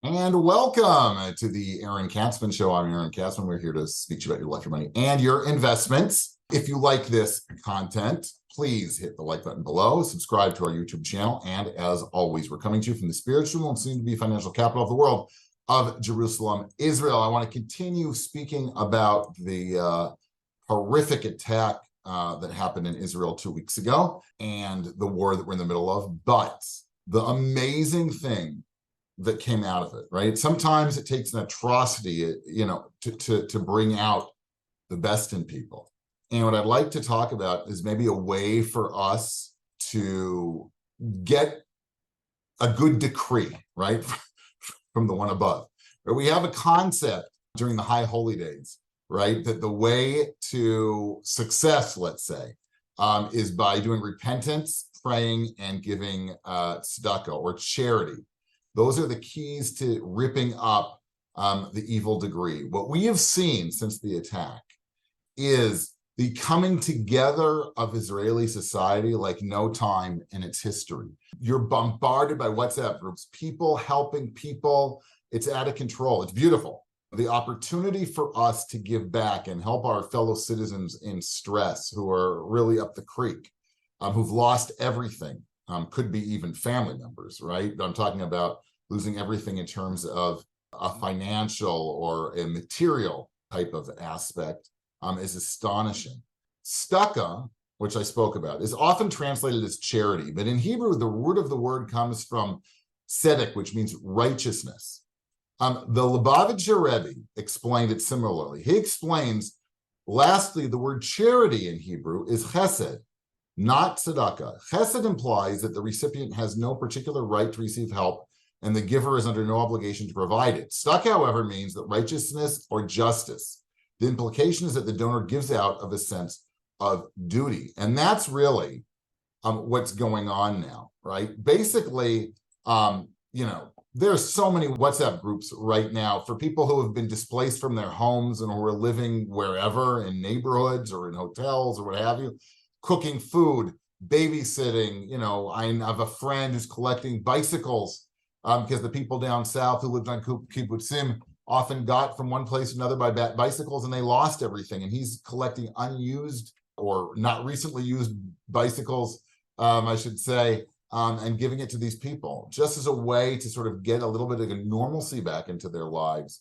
And welcome to the Aaron Katzman Show. I'm Aaron Katzman. We're here to speak to you about your life, your money, and your investments. If you like this content, please hit the like button below, subscribe to our YouTube channel, and as always, we're coming to you from the spiritual and soon to be financial capital of the world of Jerusalem, Israel. I want to continue speaking about the horrific attack that happened in Israel 2 weeks ago and the war that we're in the middle of. But the amazing thing that came out of it, right? Sometimes it takes an atrocity, to bring out the best in people. And what I'd like to talk about is maybe a way for us to get a good decree, right, from the one above. Or we have a concept during the high holy days, right, that the way to success, let's say, is by doing repentance, praying, and giving tzedakah or charity. Those are the keys to ripping up the evil degree. What we have seen since the attack is the coming together of Israeli society like no time in its history. You're bombarded by WhatsApp groups, people helping people. It's out of control. It's beautiful. The opportunity for us to give back and help our fellow citizens in stress who are really up the creek, who've lost everything, could be even family members, right? I'm talking about losing everything in terms of a financial or a material type of aspect, is astonishing. Tzedakah, which I spoke about, is often translated as charity, but in Hebrew, the root of the word comes from tzedek, which means righteousness. The Lubavitcher Rebbe explained it similarly. He explains, lastly, the word charity in Hebrew is chesed, not tzedakah. Chesed implies that the recipient has no particular right to receive help, and the giver is under no obligation to provide it. Tzedakah, however, means that righteousness or justice. The implication is that the donor gives out of a sense of duty. And that's really what's going on now, right? Basically, there's so many WhatsApp groups right now for people who have been displaced from their homes and who are living wherever in neighborhoods or in hotels or what have you, cooking food, babysitting. I have a friend who's collecting bicycles because the people down south who lived on kibbutzim often got from one place to another by bicycles, and they lost everything. And he's collecting unused or not recently used bicycles, I should say, and giving it to these people just as a way to sort of get a little bit of a normalcy back into their lives.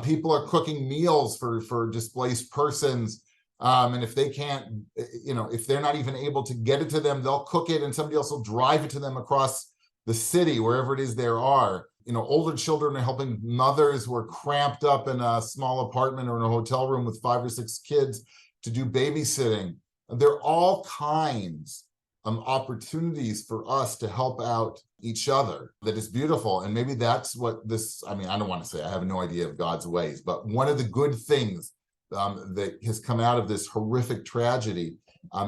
People are cooking meals for displaced persons. And if they can't, if they're not even able to get it to them, they'll cook it and somebody else will drive it to them across the city, wherever it is there are. Older children are helping mothers who are cramped up in a small apartment or in a hotel room with 5 or 6 kids to do babysitting. There are all kinds of opportunities for us to help out each other. That is beautiful. And maybe that's what this, I don't want to say, I have no idea of God's ways, but one of the good things that has come out of this horrific tragedy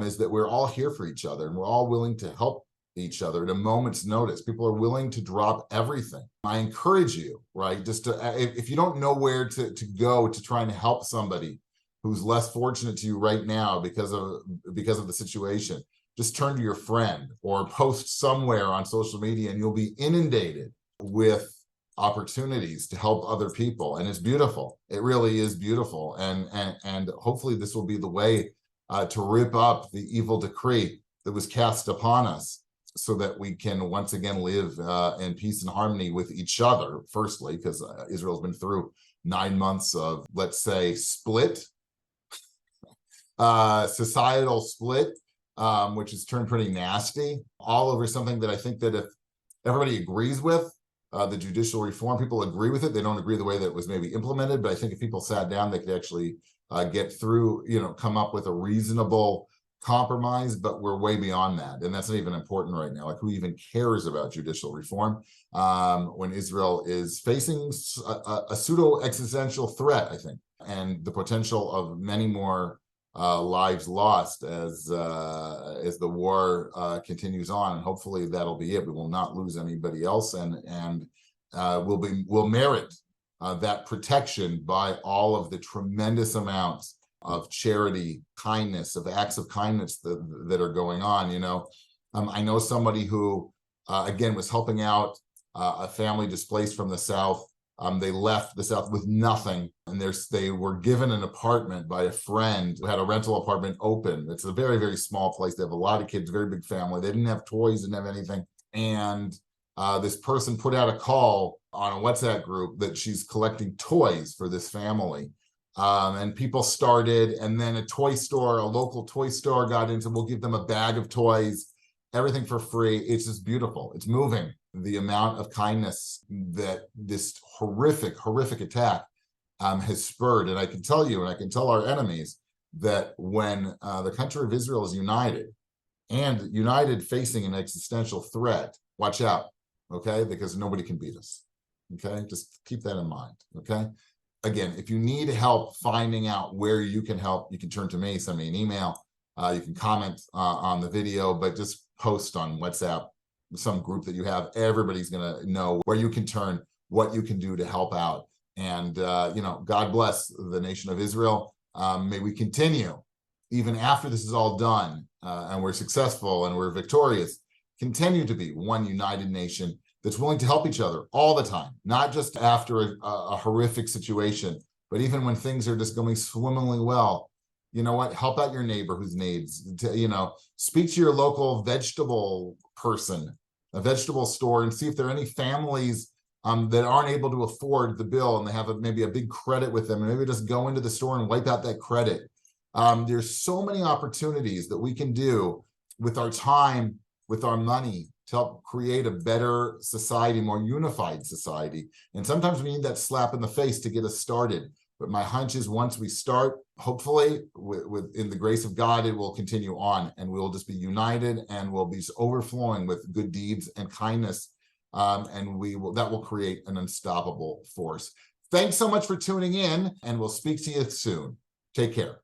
is that we're all here for each other and we're all willing to help each other at a moment's notice. People are willing to drop everything. I encourage you, right, just to, if you don't know where to go to try and help somebody who's less fortunate to you right now because of the situation, just turn to your friend or post somewhere on social media and you'll be inundated with opportunities to help other people. And it's beautiful. It really is beautiful. And hopefully this will be the way to rip up the evil decree that was cast upon us, so that we can once again live in peace and harmony with each other, firstly, because Israel's been through 9 months of, let's say, split, societal split, which has turned pretty nasty, all over something that I think that if everybody agrees with, the judicial reform, people agree with it. They don't agree the way that it was maybe implemented, but I think if people sat down, they could actually get through, come up with a reasonable compromise. But we're way beyond that, and that's not even important right now. Like, who even cares about judicial reform when Israel is facing a pseudo existential threat, I think, and the potential of many more lives lost as the war continues on. And hopefully that'll be it. We will not lose anybody else, and we'll merit that protection by all of the tremendous amounts of charity, kindness, of acts of kindness that are going on. I know somebody who, again, was helping out a family displaced from the south They left the South with nothing, and they were given an apartment by a friend who had a rental apartment open. It's a very, very small place. They have a lot of kids, very big family. They didn't have toys, didn't have anything. And this person put out a call on a WhatsApp group that she's collecting toys for this family. And people started, and then a local toy store got into, we'll give them a bag of toys, everything for free. It's just beautiful. It's moving. The amount of kindness that this horrific attack has spurred. And I can tell you, and I can tell our enemies, that when the country of Israel is united, and united facing an existential threat, watch out, okay? Because nobody can beat us, okay? Just keep that in mind, okay? Again, if you need help finding out where you can help, you can turn to me, send me an email. You can comment on the video, but just post on WhatsApp, some group that you have. Everybody's going to know where you can turn, what you can do to help out. And, God bless the nation of Israel. May we continue, even after this is all done, and we're successful and we're victorious, continue to be one united nation that's willing to help each other all the time, not just after a horrific situation, but even when things are just going swimmingly well. You know what? Help out your neighbor whose needs. Speak to your local vegetable person, a vegetable store, and see if there are any families that aren't able to afford the bill, and they have maybe a big credit with them, and maybe just go into the store and wipe out that credit. There's so many opportunities that we can do with our time, with our money, to help create a better society, more unified society. And sometimes we need that slap in the face to get us started. But my hunch is once we start, hopefully, in the grace of God, it will continue on, and we'll just be united, and we'll be overflowing with good deeds and kindness, and that will create an unstoppable force. Thanks so much for tuning in, and we'll speak to you soon. Take care.